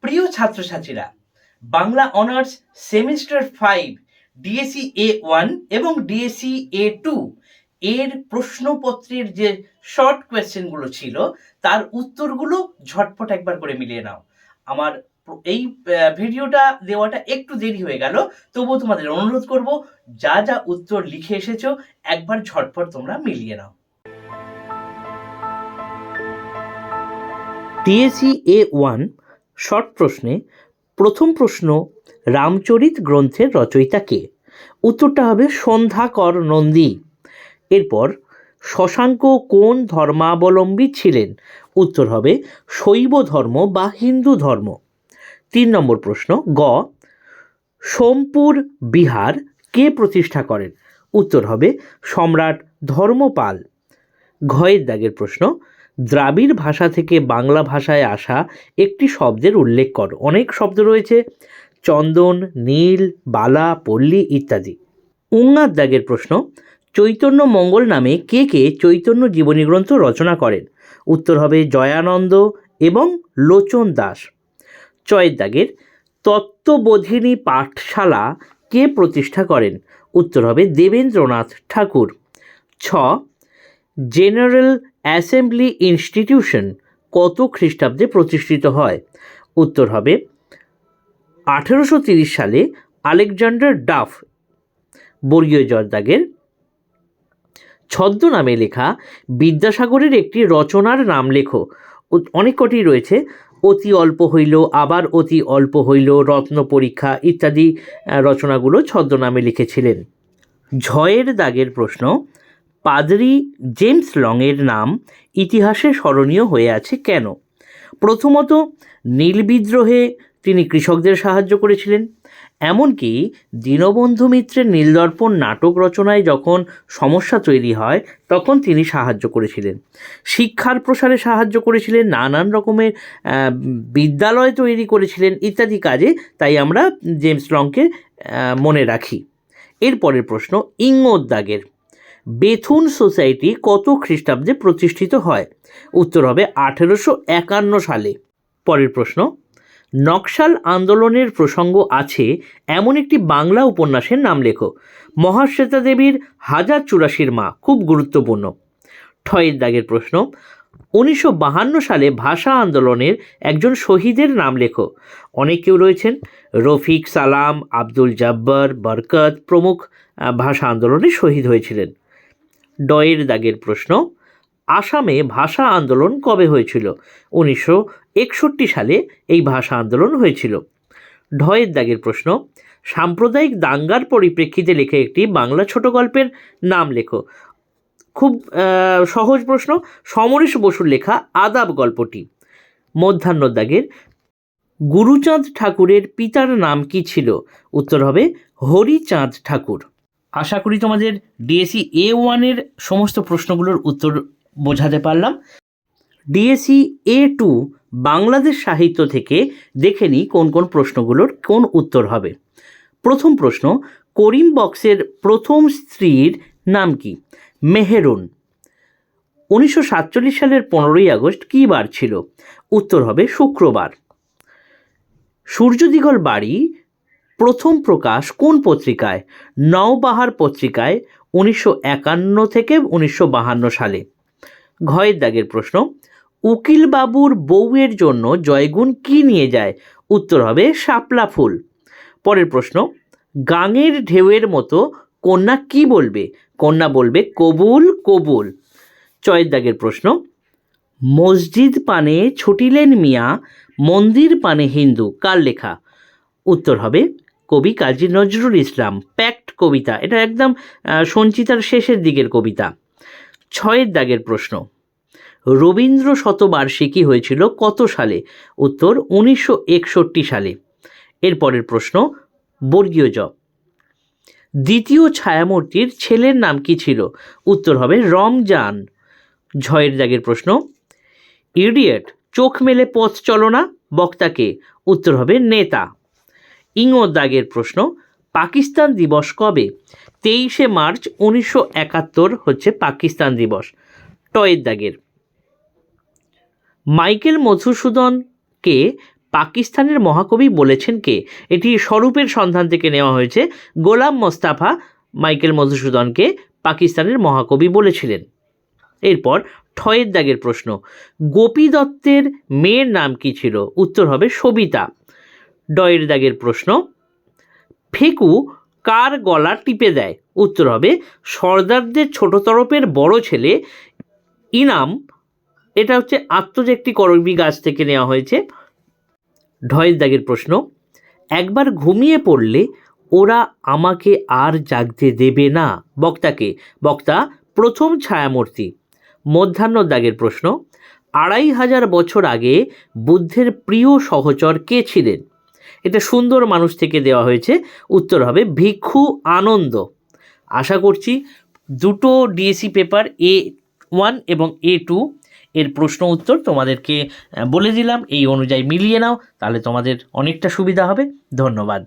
প্রিয় ছাত্রছাত্রীরা, Bangla honours semester 5 DSC A1 এবং ডিএসসি A2 এর প্রশ্নপত্রের যে শর্ট কোয়েশ্চেনগুলো ছিল তার উত্তরগুলো ঝটপট একবার করে মিলিয়ে নাও। আমার এই ভিডিওটা দেওয়াটা একটু দেরি হয়ে গেল, তবুও তোমাদের অনুরোধ করব যা যা উত্তর লিখে এসেছো একবার ঝটপট তোমরা মিলিয়ে নাও। ডিএসসি A1 শর্ট প্রশ্নে প্রথম প্রশ্ন, রামচরিত গ্রন্থের রচয়িতা কে? উত্তরটা হবে সন্ধ্যাকর নন্দী। এরপর শশাঙ্ক কোন ধর্মাবলম্বী ছিলেন? উত্তর হবে শৈব ধর্ম বা হিন্দু ধর্ম। 3 নম্বর প্রশ্ন, গ সোমপুর বিহার কে প্রতিষ্ঠা করেন? উত্তর হবে সম্রাট ধর্মপাল। ঘয়ের দাগের প্রশ্ন, দ্রাবিড় ভাষা থেকে বাংলা ভাষায় আসা একটি শব্দের উল্লেখ কর। অনেক শব্দ রয়েছে, চন্দন, নীল, বালা, পল্লী ইত্যাদি। উঙ্গার দাগের প্রশ্ন, চৈতন্য মঙ্গল নামে কে কে চৈতন্য জীবনী গ্রন্থ রচনা করেন? উত্তর হবে জয়ানন্দ এবং লোচন দাস। চয়ের দাগের তত্ত্ববোধিনী পাঠশালা কে প্রতিষ্ঠা করেন? উত্তর হবে দেবেন্দ্রনাথ ঠাকুর। ছ জেনারেল অ্যাসেম্বলি ইনস্টিটিউশন কত খ্রিস্টাব্দে প্রতিষ্ঠিত হয়? উত্তর হবে 1830 সালে আলেকজান্ডার ডাফ। বর্গীয় জর দাগের ছদ্মনামে লেখা বিদ্যাসাগরের একটি রচনার নাম লেখো। অনেক কটি রয়েছে, অতি অল্প হইল, আবার অতি অল্প হইল, রত্ন পরীক্ষা ইত্যাদি রচনাগুলো ছদ্মনামে লিখেছিলেন। ঝয়ের দাগের প্রশ্ন, পাদরি জেমস লংয়ের নাম ইতিহাসে স্মরণীয় হয়ে আছে কেন? প্রথমত, নীল বিদ্রোহে তিনি কৃষকদের সাহায্য করেছিলেন। এমনকি দীনবন্ধু মিত্রের নীলদর্পণ নাটক রচনায় যখন সমস্যা তৈরি হয় তখন তিনি সাহায্য করেছিলেন। শিক্ষার প্রসারে সাহায্য করেছিলেন, নানান রকমের বিদ্যালয় তৈরি করেছিলেন ইত্যাদি কাজে, তাই আমরা জেমস লংকে মনে রাখি। এরপরের প্রশ্ন, ইঙ্গর দাগের বেথুন সোসাইটি কত খ্রিস্টাব্দে প্রতিষ্ঠিত হয়? উত্তর হবে 1851 সালে। পরের প্রশ্ন, নকশাল আন্দোলনের প্রসঙ্গ আছে এমন একটি বাংলা উপন্যাসের নাম লেখো। মহাশ্বেতা দেবীর 1084 মা খুব গুরুত্বপূর্ণ। ঠয়ের দাগের প্রশ্ন, 1952 সালে ভাষা আন্দোলনের একজন শহীদের নাম লেখো। অনেকেও রয়েছেন, রফিক সালাম, আব্দুল জব্বার, বরকত প্রমুখ ভাষা আন্দোলনে শহীদ হয়েছিলেন। ডয়ের দাগের প্রশ্ন, আসামে ভাষা আন্দোলন কবে হয়েছিল? 1961 সালে এই ভাষা আন্দোলন হয়েছিল। ঢয়ের দাগের প্রশ্ন, সাম্প্রদায়িক দাঙ্গার পরিপ্রেক্ষিতে লেখা একটি বাংলা ছোট গল্পের নাম লেখো। খুব সহজ প্রশ্ন, সমরেশ বসুর লেখা আদাব গল্পটি। মধ্যাহ্ন দাগের গুরুচাঁদ ঠাকুরের পিতার নাম কি ছিল? উত্তর হবে হরিচাঁদ ঠাকুর। আশা করি তোমাদের ডিএসসি A1 সমস্ত প্রশ্নগুলোর উত্তর বোঝাতে পারলাম। ডিএসসি A2 বাংলাদেশ সাহিত্য থেকে দেখে নিই কোন কোন প্রশ্নগুলোর কোন উত্তর হবে। প্রথম প্রশ্ন, করিম বক্সের প্রথম স্ত্রীর নাম কি? মেহেরুন। 1947 সালের 15ই আগস্ট কী বার ছিল? উত্তর হবে শুক্রবার। সূর্যদিগল বাড়ি প্রথম প্রকাশ কোন পত্রিকায়? নওবাহার পত্রিকায় 1951 থেকে 1952 সালে। ঘয়ের দাগের প্রশ্ন, উকিলবাবুর বউয়ের জন্য জয়গুণ কি নিয়ে যায়? উত্তর হবে শাপলা ফুল। পরের প্রশ্ন, গাঙের ঢেউয়ের মতো কন্যা কি বলবে? কন্যা বলবে কবুল কবুল। চয়ের দাগের প্রশ্ন, মসজিদ পানে ছুটিলেন মিয়া, মন্দির পানে হিন্দু কার লেখা? উত্তর হবে কবি কাজী নজরুল ইসলাম। প্যাক্ট কবিতা, এটা একদম সঞ্চিতার শেষের দিকের কবিতা। ছয়ের দাগের প্রশ্ন, রবীন্দ্র শতবার্ষিকী হয়েছিল কত সালে? উত্তর 1961 সালে। এরপরের প্রশ্ন, বর্গীয় জ, দ্বিতীয় ছায়ামূর্তির ছেলের নাম কি ছিল? উত্তর হবে রমজান। ঝয়ের দাগের প্রশ্ন, ইডিয়েট, চোখ মেলে পথ চলো না, বক্তাকে? উত্তর হবে নেতা। ইঙো দাগের প্রশ্ন, পাকিস্তান দিবস কবে? 23শে মার্চ 1971 হচ্ছে পাকিস্তান দিবস। টয়ের দাগের মাইকেল মধুসূদনকে পাকিস্তানের মহাকবি বলেছেন কে? এটি স্বরূপের সন্ধান থেকে নেওয়া হয়েছে। গোলাম মোস্তাফা মাইকেল মধুসূদনকে পাকিস্তানের মহাকবি বলেছিলেন। এরপর ঠয়ের দাগের প্রশ্ন, গোপী দত্তের মেয়ের নাম কি ছিল? উত্তর হবে সবিতা। ডয়ের দাগের প্রশ্ন, ফেকু কার গলা টিপে দেয়? উত্তর হবে সর্দারদের ছোট তরফের বড় ছেলে ইনাম। এটা হচ্ছে আত্মজ একটি করবী গাছ থেকে নেওয়া হয়েছে। ঢয়ের দাগের প্রশ্ন, একবার ঘুমিয়ে পড়লে ওরা আমাকে আর জাগতে দেবে না। বক্তাকে? বক্তা প্রথম ছায়ামূর্তি। মধ্যাহ্ন দাগের প্রশ্ন, 2500 বছর আগে বুদ্ধের প্রিয় সহচর কে ছিলেন? এটা সুন্দর মানুষ থেকে দেওয়া হয়েছে। উত্তর হবে ভিক্ষু আনন্দ। আশা করছি দুটো ডিএসসি পেপার A1 এবং A2 এর প্রশ্ন উত্তর তোমাদেরকে বলে দিলাম, এই অনুযায়ী মিলিয়ে নাও, তাহলে তোমাদের অনেকটা সুবিধা হবে। ধন্যবাদ।